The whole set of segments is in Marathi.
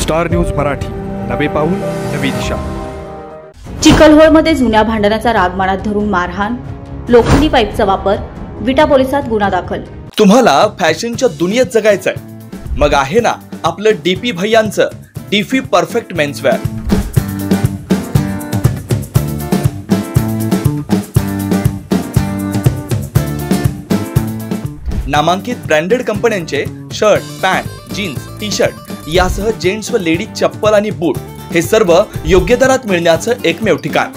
स्टार न्यूज मराठी, नवे पाऊल नवी दिशा। चिखलहोळमध्ये जुन्या भांडणाचा राग मनात धरून मारहाण, लोखंडी पाईपचा वापर, विटा पोलिसात गुन्हा दाखल। तुम्हाला फॅशनच्या दुनियेत जगायचंय मग आहे ना आपलं डीपी भैयांचं डीपी परफेक्ट मेन्सवेअर। नामांकित ब्रँडेड कंपन्यांचे shirt, pant, jeans, T shirt यासह जेंट्स व लेडीज चप्पल आणि बूट हे सर्व योग्य दरात मिळण्याचं एकमेव ठिकाण।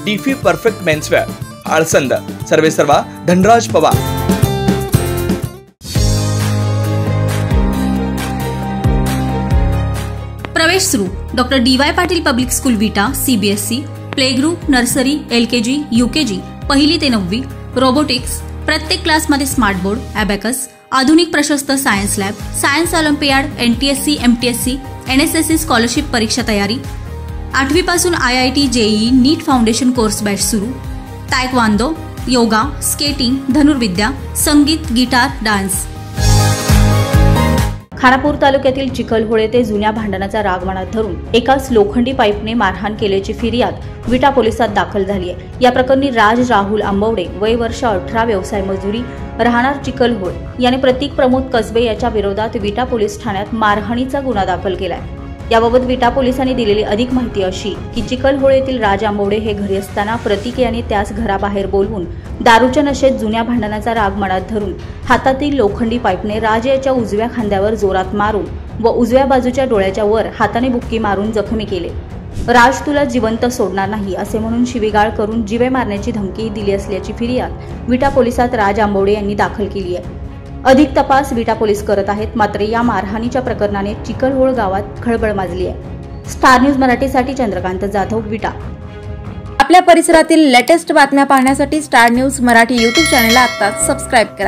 #डीपी परफेक्ट मेन्सवेअर, आळसंद, सर्वेसर्वा धनराज पवार। प्रवेश सुरू doctor DY Patil public school विटा, CBSE, play group, nursery, LKG, UKG, पहिली ते 9वी, रोबोटिक्स, प्रत्येक क्लासमध्ये स्मार्ट बोर्ड, ॲबॅकस, आधुनिक प्रशस्त science lab, science Olympiad, NTSC, MTSC, NSSC scholarship परीक्षा तयारी, 8वी पासून IIT, JEE, नीट फाउंडेशन कोर्स बॅच सुरू, तायक्वांदो, योगा, स्केटिंग, धनुर्विद्या, संगीत, गिटार, डान्स। खानापूर तालुक्यातील चिखलहोळ येथे जुन्या भांडणाचा राग मनात धरून एकाच लोखंडी पाईपने मारहाण केल्याची फिर्याद विटा पोलिसात दाखल झाली आहे। या प्रकरणी राज राहुल आंबवडे, वय वर्ष 18, व्यवसाय मजुरी, राहणार चिखलहोळ याने प्रतीक प्रमोद कसबे याच्या विरोधात विटा पोलीस ठाण्यात मारहाणीचा गुन्हा दाखल केलाय। याबाबत विटा पोलिसांनी दिलेली अधिक माहिती अशी की चिखलहोळ येथील राज आंबवडे हे घरी असताना प्रतीक याने त्यास घराबाहेर बोलवून दारूच्या नशेत जुन्या भांडणाचा राग मनात धरून हातातील लोखंडी पाईपने राज याच्या उजव्या खांद्यावर जोरात मारून व उजव्या बाजूच्या डोळ्याच्या वर हाताने बुक्की मारून जखमी केले। राज तुला जिवंत सोडणार नाही असे म्हणून शिवीगाळ करून जीवे मारण्याची धमकी दिली असल्याची फिर्याद विटा पोलिसात राज आंबवडे यांनी दाखल केली आहे। अधिक तपास विटा पोलीस करत आहेत। मात्र या मारहाणीच्या प्रकरणाने चिखलहोळ गावात खळबळ माजली आहे। स्टार न्यूज मराठीसाठी चंद्रकांत जाधव, विटा। आपल्या परिसरातील लेटेस्ट बातम्या पाहण्यासाठी स्टार न्यूज मराठी YouTube चॅनलला आत्ताच सबस्क्राइब करा।